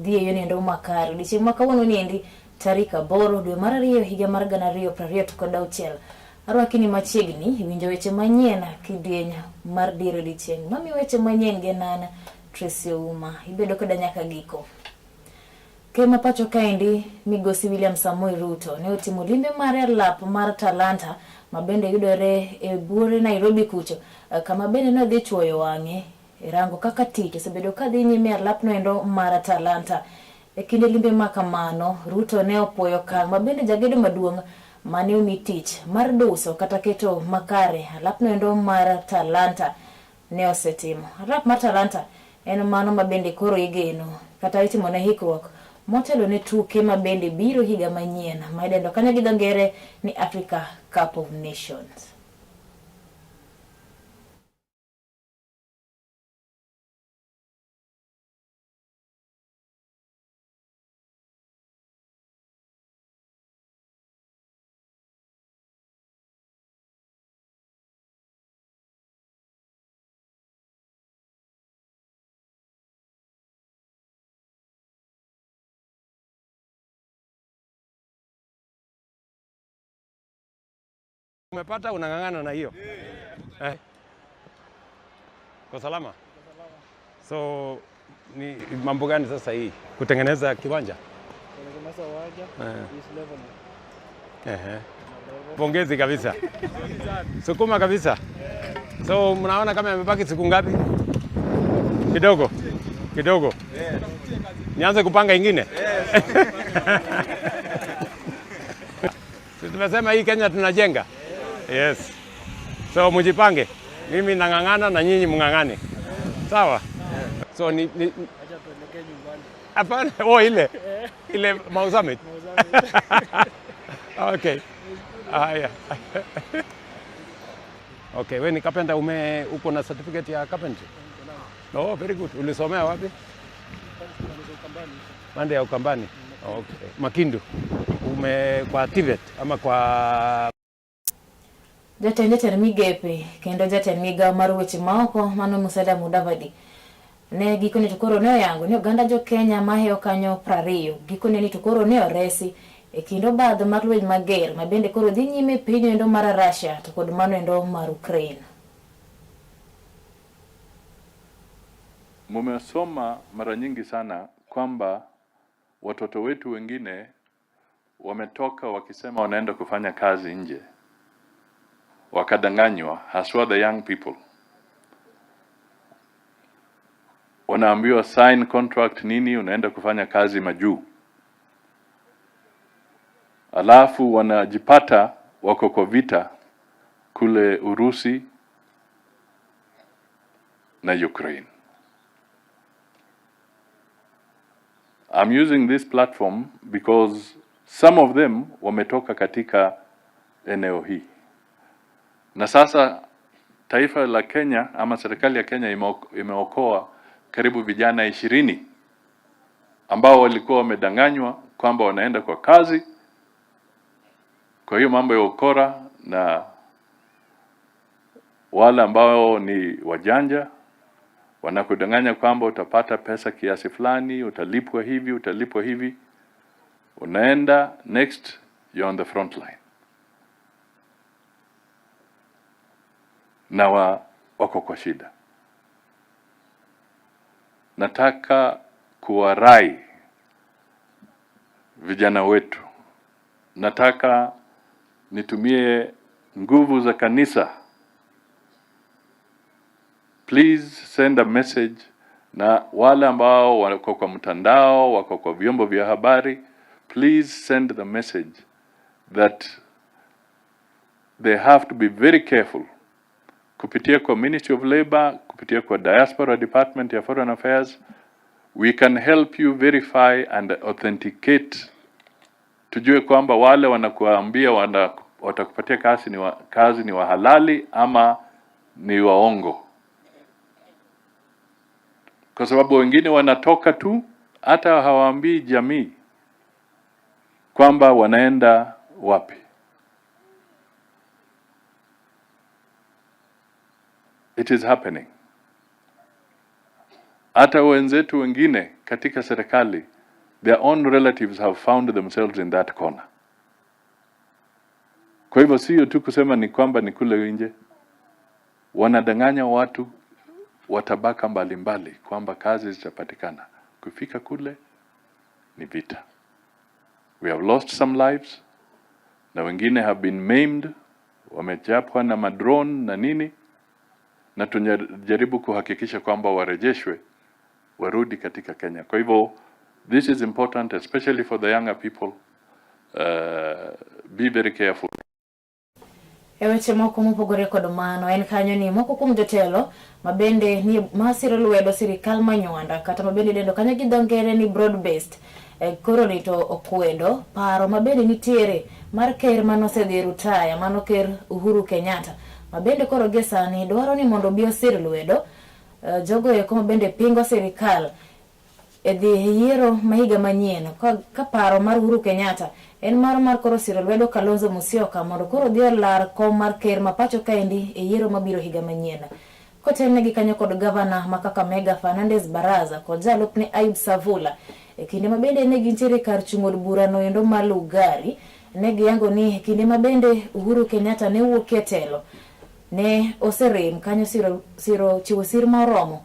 dhie yoni ndo makari dichi mwaka wono niendi tarika boro dwe mar ariyo higa mar 2026 arwakini machiegni winjo weche manyien kidienya mar diro dichieng mami weche manyien genana Tracy Ouma ibedo koda nyaka giko. Kema pacho kaendi migosi William Samoei Ruto ne otimo limbe mare lap mar Talanta mabende yudore e buore Nairobi kucho kama bende no dhi chuoyo wang'e rango kaka tich osebedo ka dhi nyime lap no endo mar Talanta. E kinde limbe makamano Ruto ne opoyo kang mabende jagedo maduong' mane omi tich mar duso kata keto makare lap no endo mar Talanta ne osetimo. Lap mar Talanta en mano mabende koro igeno kata itimo ne hikruok motelo ne tuke mabende biro higa manyien maidendo kanya gi ngere ni Africa Cup of Nations. Umepata unang'ang'ana na hiyo? Kwa salama? So ni mambo gani sasa hii? Kutengeneza kiwanja? Kutengeneza uwanja, this level. Pongezi kabisa. Sukuma kabisa. So mnaona kama yamebaki siku ngapi? Kidogo. Kidogo. Nianze kupanga ingine? Tumesema hii Kenya tunajenga. Yes. So mujipange. Mimi nang'ang'ana na nyinyi mng'ang'ane. Sawa? So ni Acha tuelekee nyumbani. Hapana, ile Mausame. Okay. Haya. Okay, wewe ni carpenter uko na certificate ya carpentry? Oh, very good. Ulisomea wapi? Mande ya Ukambani. Okay. Makindu. Kwa TVET ama kwa Jatend migepe kendo jatend migawo mar weche maoko mano Musalia Mudavadi ne gikone to koro ne yango ne oganda jo Kenya maheyo kanyo 20 gikone ni to koro ne oresi e kindo badho mar lweny mager mabende koro dhi nyime piny endo mar Russia to kod mano endo mar Ukraine. Mumesoma mara nyingi sana kwamba watoto wetu wengine wametoka wakisema wanaenda kufanya kazi nje, wakadanganywa, haswa the young people. Wanaambiwa sign contract nini, unaenda kufanya kazi majuu. Alafu wanajipata wako kwa vita kule Urusi na Ukraine. I'm using this platform because some of them wametoka katika eneo hii. Na sasa taifa la Kenya ama serikali ya Kenya imeokoa karibu vijana 20 ambao walikuwa wamedanganywa kwamba wanaenda kwa kazi. Kwa hiyo mambo ya ukora na wale ambao ni wajanja wanakudanganya kwamba utapata pesa kiasi fulani, utalipwa hivi, unaenda next you're on the front line. Na wako kwa shida. Nataka kuwarai vijana wetu. Nataka nitumie nguvu za kanisa. Please send a message na wale ambao wako kwa mtandao, wako kwa vyombo vya habari, please send the message that they have to be very careful. Kupitia kwa Ministry of Labor, kupitia kwa Diaspora Department ya Foreign Affairs, we can help you verify and authenticate. Tujue kwamba wale wanakuambia watakupatia kazi ni wahalali ama ni waongo. Kwa sababu wengine wanatoka tu hata hawaambii jamii kwamba wanaenda wapi. It is happening. hata wenzetu wengine katika serikali, their own relatives have found themselves in that corner. Kwa hivyo sio tu kusema ni kwamba ni kule nje, wanadanganya watu wa tabaka mbalimbali kwamba kazi zitapatikana. Kufika kule ni vita. We have lost some lives, na wengine have been maimed, wamechapwa na madrone na nini, na tunajaribu kuhakikisha kwamba warejeshwe, warudi katika Kenya. Kwa hivyo this is important, especially for the younger people. Be very careful. Eweche moko mopogore kod mano en kanyo ni moko kuom jotelo mabende ni masiro lwedo sirikal manywanda kata mabende dendo kanyo gi dongere ni broad based koro rito okwedo paro mabende nitiere mar ker manosedhi rutaya mano ker Uhuru Kenyatta mabende koro gesani dwaro ni mondo bi osir lwedo jogo eko mabende pingo sirikal edhi yiero mahiga manyien ka paro mar Uhuru Kenyatta en mar koro siro lwedo Kalonzo Musyoka mondo koro dhi lar kom mar ker mapacho kaendi e yiero mabiro higa manyien. Kotelnegi kanyo kod gavana ma Kakamega Fernandes Baraza kod jalupne Ayub Savula e kinde mabende ne gintiere kar chung'od bura no endo ma Lugari ne giyango ni kinde mabende Uhuru Kenyatta ne wuok e telo ne oserem kanyo siro chiwo sir moromo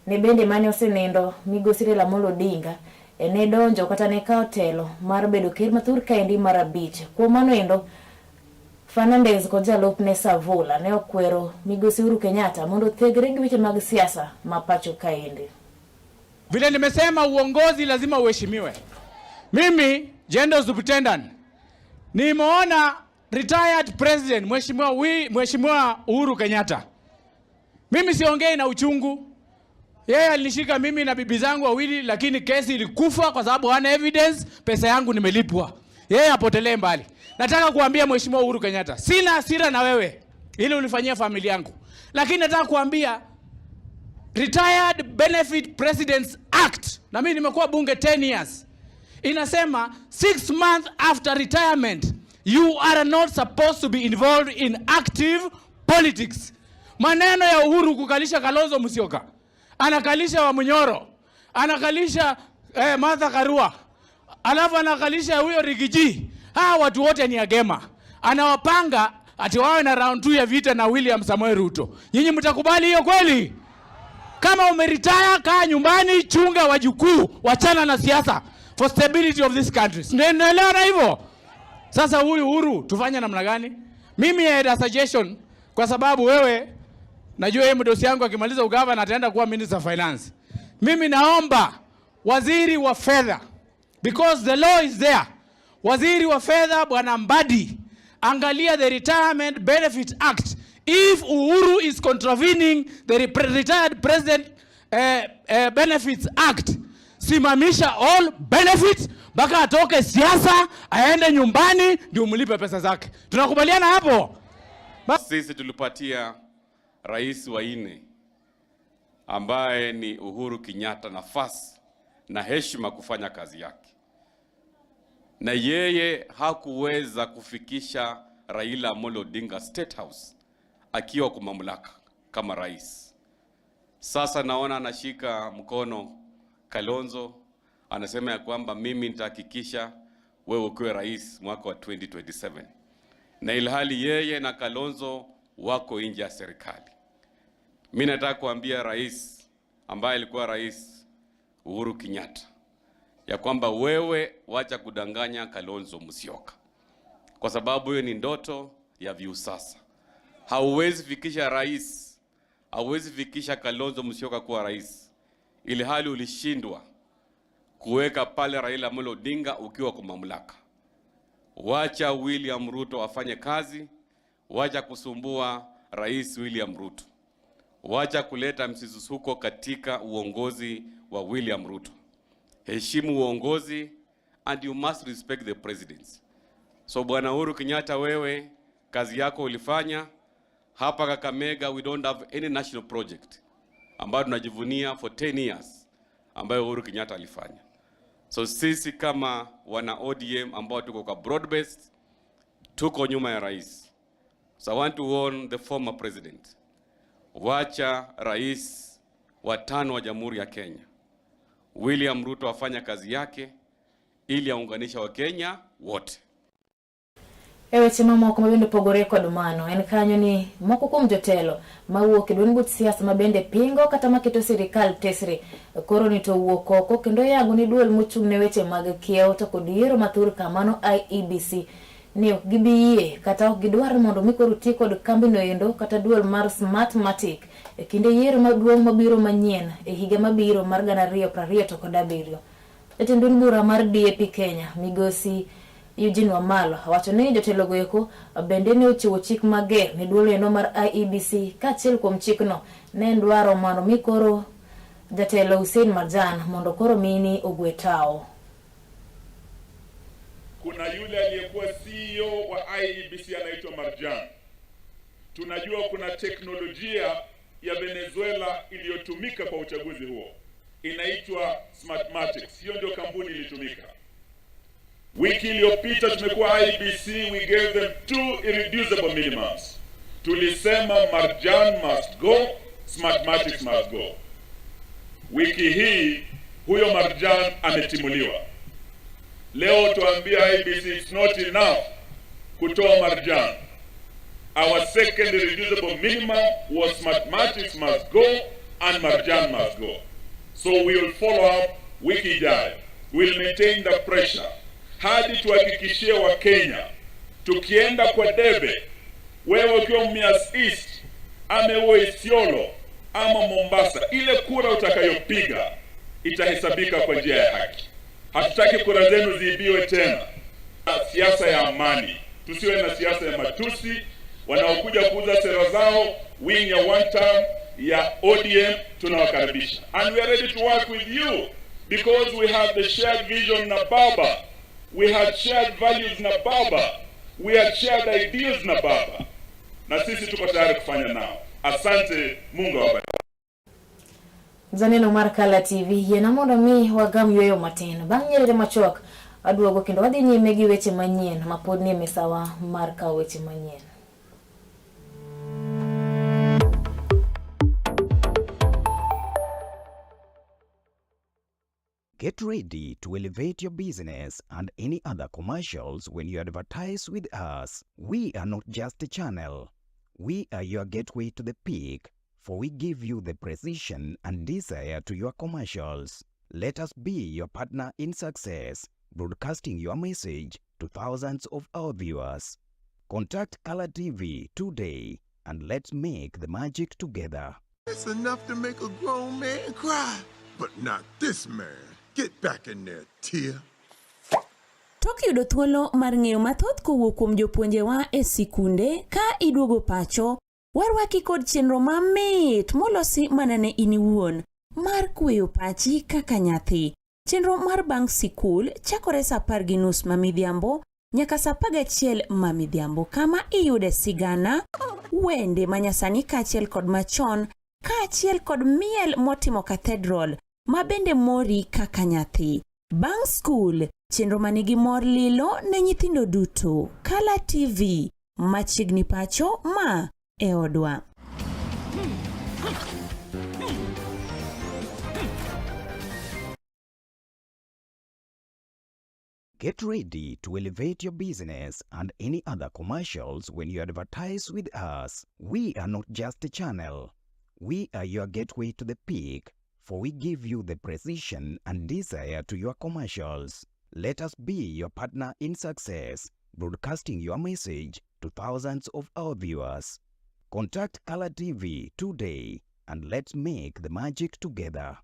ne bende mane osenindo migosi Raila Amolo Odinga ne donjo kata ne kao telo mar bedo ker mathur kaendi mar abich. Kuom mano endo Fernandes kod jalupne Savula ne okwero migosi Uhuru Kenyatta mondo thegre gi weche mag siasa mapacho kaendi. Vile nimesema uongozi lazima uheshimiwe. Mimi General Superintendent nimeona retired president Mheshimiwa Uhuru Kenyatta. Mimi siongei na uchungu. Yeye alinishika mimi na bibi zangu wawili lakini kesi ilikufa kwa sababu hana evidence, pesa yangu nimelipwa. Yeye apotelee mbali. Nataka kuambia Mheshimiwa Uhuru Kenyatta, sina hasira na wewe ili ulifanyia familia yangu. Lakini nataka kuambia Retired Benefit Presidents Act, na mimi nimekuwa bunge 10 years. Inasema 6 months after retirement you are not supposed to be involved in active politics. Maneno ya Uhuru kukalisha Kalonzo Musyoka, anakalisha wa Munyoro, anakalisha Martha Karua, alafu anakalisha huyo Rigiji. Watu wote ni agema. Anawapanga ati wawe na round 2 ya vita na William Samoei Ruto. Nyinyi mtakubali hiyo kweli? Kama umeretire, kaa nyumbani, chunga wajukuu, wachana na siasa for stability of this country. Naelewa na hivyo. Sasa huyu Uhuru tufanye namna gani? Mimi I had a suggestion kwa sababu wewe najua yeye mdosi yangu akimaliza ugava na ataenda kuwa Minister of Finance. Mimi naomba waziri wa fedha, because the law is there. Waziri wa fedha Bwana Mbadi, angalia the Retirement Benefit Act. If Uhuru is contravening the Retired President Benefits Act, simamisha all benefits baka atoke siasa aende nyumbani ndio mlipe pesa zake. Tunakubaliana hapo? Sisi tulipatia rais wa 4 ambaye ni Uhuru Kenyatta nafasi na heshima kufanya kazi yake, na yeye hakuweza kufikisha Raila Amolo Odinga State House akiwa kwa mamlaka kama rais. Sasa naona anashika mkono Kalonzo, anasema ya kwamba mimi nitahakikisha wewe ukiwe rais mwaka wa 2027, na ilhali yeye na Kalonzo wako nje ya serikali. Mimi nataka kuambia rais ambaye alikuwa rais Uhuru Kenyatta ya kwamba wewe wacha kudanganya Kalonzo Musyoka, kwa sababu hiyo ni ndoto ya viusasa. Hauwezi fikisha rais, hauwezi fikisha Kalonzo Musyoka kuwa rais ili hali ulishindwa kuweka pale Raila Amolo Odinga ukiwa kwa mamlaka. Wacha William Ruto afanye kazi, wacha kusumbua Rais William Ruto, wacha kuleta msisusuko katika uongozi wa William Ruto. Heshimu uongozi and you must respect the presidency. So Bwana Uhuru Kenyatta, wewe kazi yako ulifanya. Hapa Kakamega we don't have any national project ambayo tunajivunia for 10 years ambayo Uhuru Kenyatta alifanya. So sisi kama wana ODM ambao tuko kwa broad based, tuko nyuma ya rais. So I want to warn the former president, wacha rais wa 5 wa Jamhuri ya Kenya. William Ruto afanya kazi yake ili aunganisha Wakenya wote. Ewe chimama kwa mabende pogore kwa dumano. En kanyo ni moko kum jotelo. Mauo kiduni but siasa mabende pingo kata maketo sirikal tesri. Koro ni to uo koko kendo yangu ni duel muchung neweche magakia to kodiero mathur kamano IEBC. Ni gibiye kata gidwar mondo mikoru tiko de kambi no endo kata duel mar Smartmatic. Kinde yiero maduong mabiro manyien higa mabiro mar 2027. Jatendun bura mar DAP Kenya migosi Eugene Wamalwa wacho ni jotelo goeko bende ne ochiwo chik mager ne duolo eno mar IEBC kaachiel kuom chikno ne dwaro mondo mikoro jatelo Hussein Marjan mondo koro mini ogwetao. Kuna yule aliyekuwa CEO wa IEBC anaitwa Marjan. Tunajua kuna teknolojia ya Venezuela iliyotumika kwa uchaguzi huo. Inaitwa Smartmatic. Hiyo ndio kampuni ilitumika. Wiki iliyopita tumekuwa IEBC, we gave them 2 irreducible minimums. Tulisema Marjan must go, Smartmatic must go. Wiki hii huyo Marjan ametimuliwa. Leo tuambia IEBC it's not enough kutoa Marjan. Our second irreducible minimum was Smartmatic must go and Marjan must go. So we will follow up wiki ijayo. We'll maintain the pressure hadi tuhakikishie wa Kenya tukienda kwa debe, wewe ukiwa Mumias East ama Isiolo ama Mombasa, ile kura utakayopiga itahesabika kwa njia ya haki. Hatutaki kura zenu ziibiwe tena. Siasa ya amani, tusiwe na siasa ya matusi. Wanaokuja kuuza sera zao wing ya one term ya ODM tunawakaribisha, and we are ready to work with you because we have the shared vision na baba. We had shared values na baba. We had shared ideals na baba. Na sisi tuko tayari kufanya nao. Asante, Mungu awabariki. Zaneno Markala TV yena mondo mi wagam yoyo matin. Bang nyere machok aduogo kendo wadhi nyime gi weche manyien mapod ni mesawa marka weche manyien. Get ready to elevate your business and any other commercials when you advertise with us. We are not just a channel. We are your gateway to the peak, for we give you the precision and desire to your commercials. Let us be your partner in success, broadcasting your message to thousands of our viewers. Contact Color TV today and let's make the magic together. It's enough to make a grown man cry, but not this man. Get back in there, Tia. Tok yudo thuolo mar ng'eyo mathoth kowuok kuom jopuonjewa e sikunde ka iduogo pacho, warwaki kod chenro mamit molosi mana ne in iwuon mar kweyo pachi kaka nyathi. Chenro mar bang' sikul chakore saa 10:30 mamidhiambo nyaka saa 11 mamidhiambo, kama iyude sigana, wende manyasani kaachiel kod machon, kaachiel kod miel motimo cathedral ma bende mori kaka nyathi. Bang' school, chenro manigi mor lilo ne nyithindo duto. Color TV, machiegni pacho ma e odwa. Get ready to elevate your business and any other commercials when you advertise with us. We are not just a channel. We are your gateway to the peak, for we give you the precision and desire to your commercials. Let us be your partner in success, broadcasting your message to thousands of our viewers. Contact Color TV today and let's make the magic together.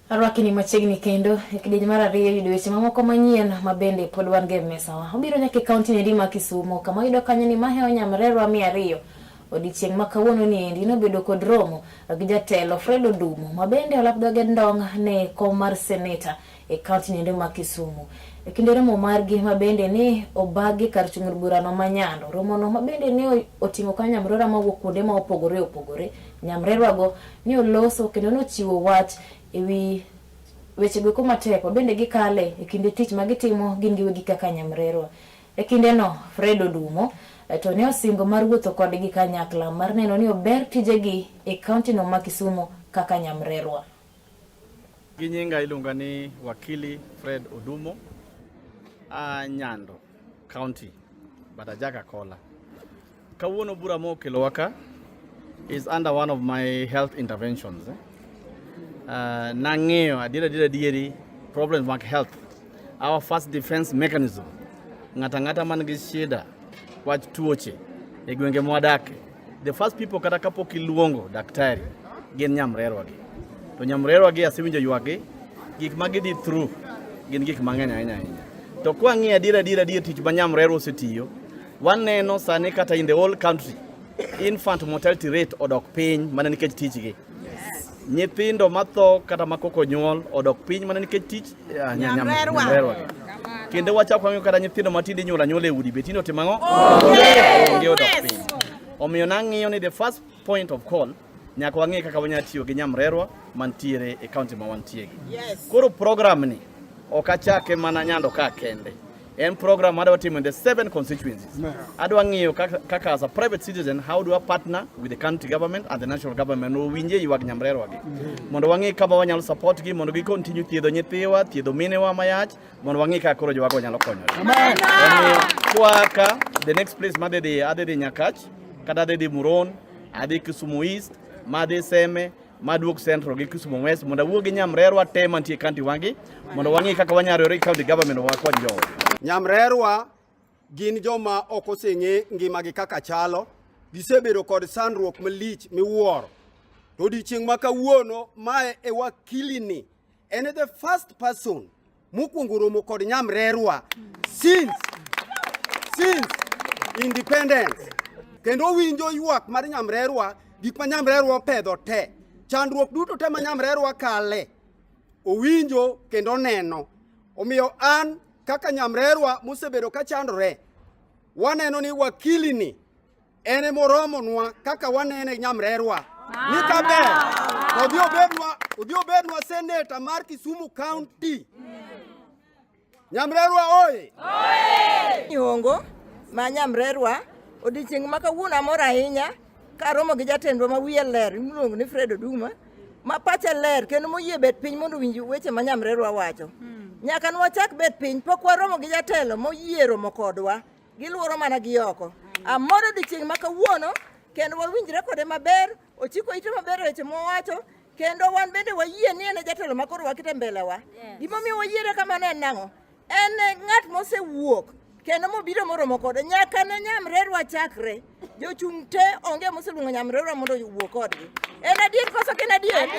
Arwaki ni machegni kendo kidieny mar ariyo yudo weche mamoko manyien mabende pod wan ge mesawa. Obiro nyaka kaunti ni ma Kisumu kama yudo kanyo ni Maheo Nyamrerwa 200. Odichieng' ma kawuono ni endi nobedo kod romo gi jatelo Fred Odumo mabende olapdo ge ndong ne kom mar seneta e kaunti ni ma Kisumu. E kinde romo margi mabende ni obagi kar chung' burano manyando. Romo no mabende ni oting'o ka Nyamrerwa mawuok kuonde ma opogore. Nyamrerwa go ni oloso kendo nochiwo wach ewi weche go kuma tepo bende gikale e kinde tich magitimo gin giwegi kaka Nyamrerwa. E kinde no Fred Odumo to ne osingo mar wuotho kodgi kanyakla mar neno ni ober tijegi e kaunti no ma Kisumu kaka Nyamrerwa. Ginyinga iluonga ni wakili Fred Odumo Nyando County Badajaka Kola. Kawuono bura mo kelowa ka is under one of my health interventions. Nang'eyo adieri problems mag health. Our first defense mechanism ng'ata man gi shida wach tuoche e gwenge mwadake. The first people kata kapok iluongo daktari gin Nyamrerwa gi. To Nyamrerwa gi asewinjo ywagi gik magidhi through gin gik mang'eny ahinya. To kwa ng'i adiera tich ma Nyamrerwa osetiyo, waneno sani kata in the whole country infant mortality rate odok piny mana nikech tichgi. Nyithindo matho kata makoko nyuol odok piny mana nikech tich Nyamrerwa. Kendo wachako ng'io kata nyithindo matinde nyuol e udi betino timang'o onge odok piny. Omiyo nang'iyo ni the first point of call nyaka wang'e kaka wanya tiyo gi Nyamrerwa mantiere e county ma wantiere. Koro program ni okachake mana Nyando ka kende. En program adwa timo in the 7 constituencies. Adwa ng'iyo kaka as a private citizen how do I partner with the county government and the national government no winje ywag Nyamrerwa gi. Mondo wang'e kama wanyalo support gi mondo gi continue thiedho nyithiwa, thiedho minewa mayach, mondo wang'e kaka koro jowago nyalo konyore. Kwaka the next place adhi Nyakach, kata adhi Muron, adhi Kisumu East, madhi Seme, maduok Central gi Kisumu West mondo wuo gi Nyamrerwa te mantie county wangi mondo wang'e kaka wanyarore county government wakwa jowo. Nyamrerwa gin joma ok oseng'e ngimagi kaka chalo, gisebedo kod sandruok malich miwuoro. To odiechieng' ma kawuono mae e wakilini en the first person mokwongo romo kod Nyamrerwa since independence. Kendo winjo ywak mar Nyamrerwa, gik ma Nyamrerwa pedho te, chandruok duto te ma Nyamrerwa kale, owinjo kendo neno. Omiyo an kaka Nyamrerwa mosebedo ka chandore, waneno ni wakilini ene moromonwa kaka wanene Nyamrerwa. Ni kaber, odhi obednwa seneta mar Kisumu County. Nyamrerwa oye! Nyongo ma Nyamrerwa odiechieng' ma kawuono amor ahinya ka romo gi jatendwa ma wiye ler miluongo ni Fred Odumo ma pache ler kendo moyie bet piny mondo winj weche ma Nyamrerwa wacho. Nyaka nwachak bet piny pok waromo gi jatelo moyie romo kodwa, giluoro mana gi oko. Amor odiechieng' ma kawuono kendo wawinjre kode maber, ochiko ite maber weche mowacho, kendo wan bende wayie ni ene jatelo ma koro wakite mbelewa. Gimomiyo wayiere kamano en nang'o? En ng'at mosewuok kendo mobiro moromo kode nyaka ne Nyamrerwa chakre. Jochung' te onge moseluongo Nyamrerwa mondo owuo kodgi. En adier koso ken adier?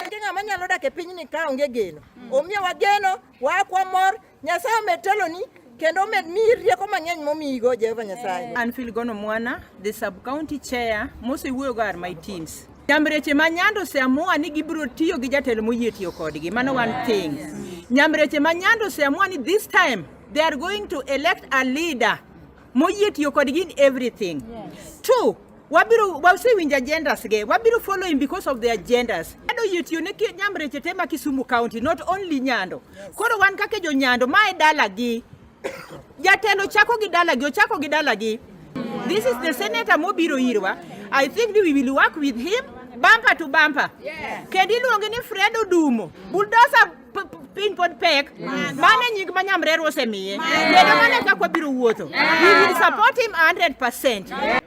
Onge ng'ama nyalo dak e pinyni ka onge geno. Omiyo wageno, wakwa mor, Nyasaye ometeloni kendo med miyi rieko mang'eny momiyigo Jehova Nyasaye. An Filgono Mwana, the sub-county chair, mosewuoyo go are my teams. Nyamreche ma Nyando oseamua ni gibiro tiyo gi jatelo moyie tiyo kodgi. Mano one thing. Nyamreche ma Nyando oseamua ni this time they are going to elect a leader moyie tiyo kodgi in everything. Two, wasewinjo agendas ge, wabiro follow him because of their agendas. Ado yetiyo ne Nyamreche tema Kisumu County, not only Nyando. Koro wan kake jo Nyando, mae dalagi. Jatelo ochako gi dalagi. This is the senator mobiro irwa. I think we will work with him bumper to bumper. Kendi luonge ni Fred Odumo, bulldozer pin pod pek, mane nying ma Nyamrerwa osemiye. Kendo mane kaka wabiro wuotho. We will support him 100%.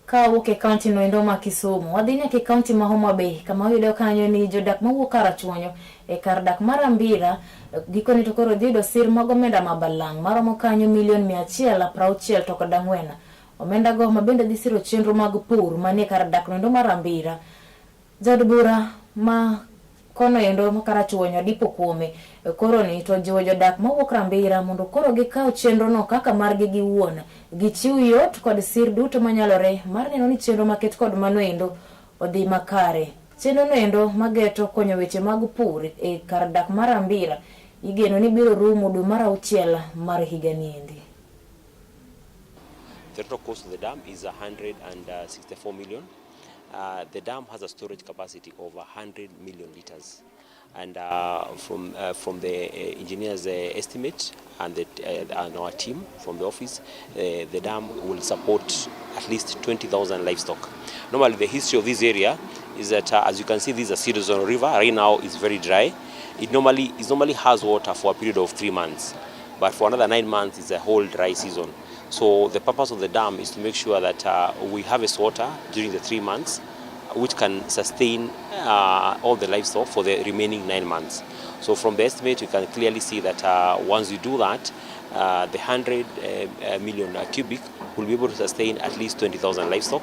Ka wuok e kaunti no endo ma Kisumu, wadhi nyaka e kaunti ma Homa Bay kama oyudo kanyo ni jodak mawuok Karachuonyo e kar dak mar Ambira gikoni to koro dhido sir mag omenda mabalang' maromo kanyo $160,000 to kod 4. Omenda go mabende dhi siro chenro mag pur manie kar dak no endo mar Ambira. Jaod bura ma kono endo ma Karachuonyo dipo kuome koro ni to jiwo jodak mawuok Ambira mondo koro gikaw chenro no kaka margi giwuon, gichiw yot kod sir duto manyalore mar neno ni chenro maket kod mano endo odhi makare. Chenro no endo mageto konyo weche mag pur e kar dak mar Ambira igeno ni biro rumo dwe mar 6 mar higa ni endi. The total cost of the dam is 164 million. The dam has a storage capacity of 100 million liters. And from the engineer's estimate and our team from the office, the dam will support at least 20,000 livestock. Normally, the history of this area is that, as you can see, this is a seasonal river. Right now, it's very dry. It normally has water for a period of 3 months, but for another 9 months, it's a whole dry season. So the purpose of the dam is to make sure that we harvest water during the 3 months, which can sustain all the livestock for the remaining 9 months. So from the estimate, you can clearly see that once you do that, the 100 million cubic will be able to sustain at least 20,000 livestock,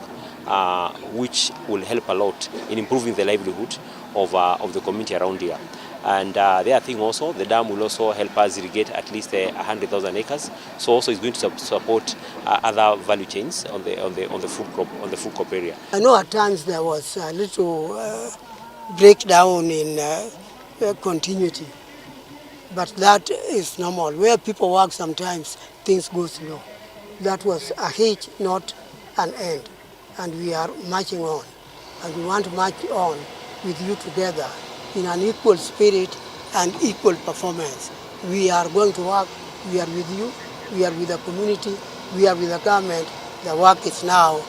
which will help a lot in improving the livelihood of the community around here. And the other thing also, the dam will also help us irrigate at least 100,000 acres. So also it's going to support other value chains on the food crop area. I know at times there was a little breakdown in continuity, but that is normal. Where people work, sometimes things go slow. That was a hitch, not an end, and we are marching on, and we want to march on with you together in an equal spirit and equal performance. We are going to work, we are with you, we are with the community, we are with the government. The work is now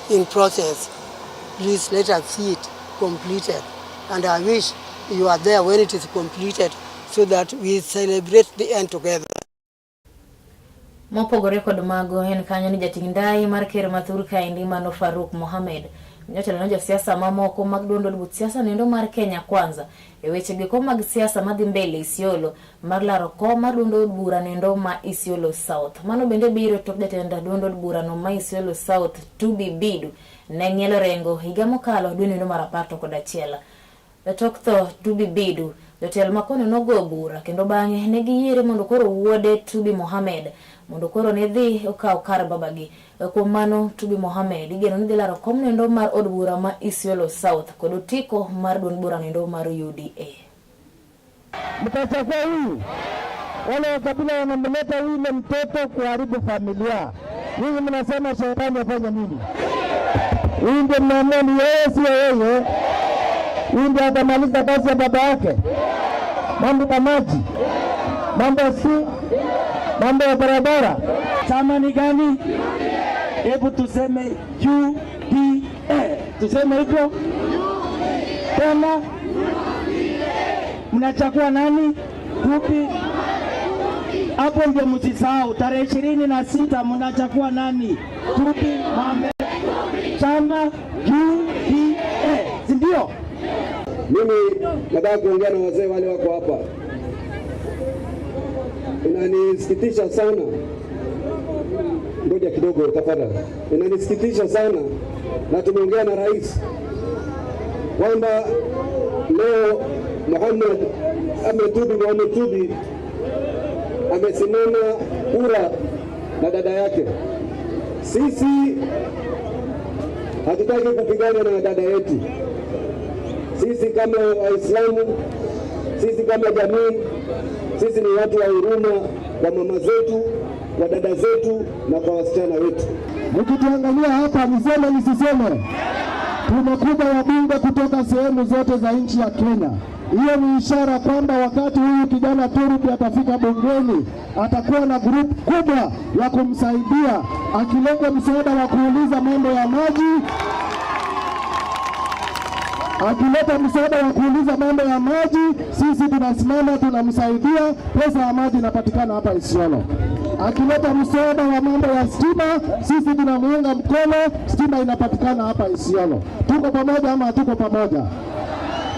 in process. Please let us see it completed. And I wish you are there when it is completed so that we celebrate the end together. Mopogore kod mago en kanyo ni jatingdai mar ker mathur kaendi Mano Faruk Mohamed. Jotelo no siasa mamoko mag duond but siasa nendo mar Kenya Kwanza e weche giko mag siasa madhi mbele Isiolo mar laro kom mar duond bura nendo ma Isiolo South. Mano bende biro tok jatenda duond bura no ma Isiolo South Tubi Bidu ne ng'ielo rengo higa mokalo dwe nendo mar 11. Tok tho Tubi Bidu, jotelo makone nogo bura kendo bang'e ne giyiere mondo koro wuode Tubi Mohamed mondo koro ne dhi okaw kar babagi. Kuom mano Tubi Mohamed igeno ni dhi laro kom nendo mar od bura ma Isiolo South kod otiko mar duond bura nendo mar UDA. Mtachakua huyu wale wa kabila wanamleta yule mtoto kuharibu familia. Ninyi mnasema shetani afanye nini? Huyu ndio mnaamua ni yeye, sio yeye. Huyu ndio atamaliza kazi ya baba yake. Mambo ya maji, mambo ya barabara. Chama ni gani? Hebu tuseme UDA. Tuseme hivyo. Tena mnachagua nani? Tupi. Hapo ndio msisahau tarehe 26 mnachagua nani? Tupi Mohamed. Chama UDA. Ndio. Mimi nataka kuongea na wazee wale wako hapa. Inanisikitisha sana. Ngoja kidogo tafadhali. Inanisikitisha sana na tumeongea na rais kwamba leo Mohamed Tubi amesimama kura na dada yake. Sisi hatutaki kupigana na dada yetu. Sisi kama Waislamu, sisi kama jamii, sisi ni watu wa huruma kwa mama zetu, kwa dada zetu na kwa wasichana wetu. Mkituangalia hapa, niseme nisiseme, tumekuja wabunge kutoka sehemu zote za nchi ya Kenya. Hiyo ni ishara kwamba wakati huyu kijana Turupi atafika bungeni, atakuwa na grupu kubwa ya kumsaidia, akileta msaada wa kuuliza mambo ya maji, akileta msaada wa kuuliza mambo ya maji, sisi tunasimama tunamsaidia, pesa ya maji inapatikana hapa Isiolo. Akileta msaada wa mambo ya stima, sisi tunamuunga mkono, stima inapatikana hapa Isiolo. Tuko pamoja ama hatuko pamoja?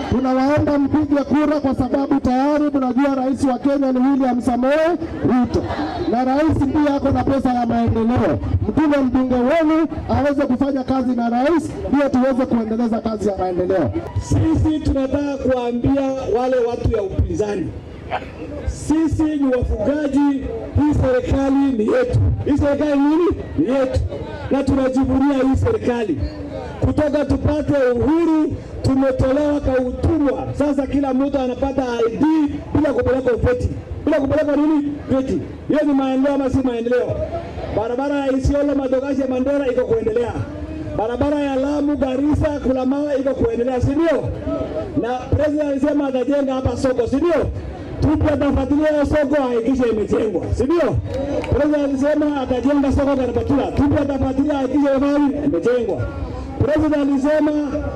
Tunawaomba mpige kura kwa sababu tayari tunajua rais wa Kenya ni William Samoei Ruto. Na rais pia ako na pesa ya maendeleo. Mtume mbunge wenu aweze kufanya kazi na rais, pia tuweze kuendeleza kazi ya maendeleo. Sisi tunataka kuambia wale watu ya upinzani, sisi ni wafugaji, hii serikali ni yetu. Hii serikali nini? Ni yetu. Na tunajivunia hii serikali. Kutoka tupate uhuru, tumetolewa kwa utumwa. Sasa kila mtu anapata ID bila kupeleka vyeti. Bila kupeleka nini? Vyeti. Hiyo ni maendeleo ama si maendeleo? barabara ya Isiolo Madogashe Mandera iko kuendelea, barabara ya Lamu Garissa Kulamawa iko kuendelea, si ndio? Na president alisema atajenga hapa soko, si ndio? Tutafuatilia soko hakikisha imejengwa, si ndio? President alisema atajenga soko Karabatula, tutafuatilia hakikisha imejengwa. President alisema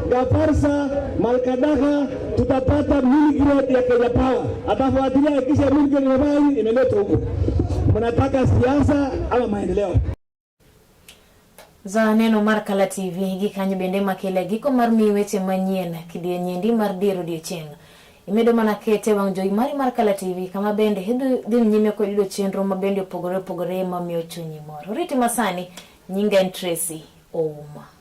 Gafarsa Malkadaka tutapata miligrade ya Kenya Power, atafuatilia hakikisha miligrade ya maji imeletwa huko. Mnataka siasa ama maendeleo? Za neno Markala TV gikanyo bende makele giko mar miweche manyien kidie nyendi mar diro odiechieng'. Imedo mana kete wang' jowi mari Markala TV kama bende dhi nyime kod yudo chenro ma bende opogore opogore ma miyo chunyi mor. Riti masani nyinga en Tracy Ouma.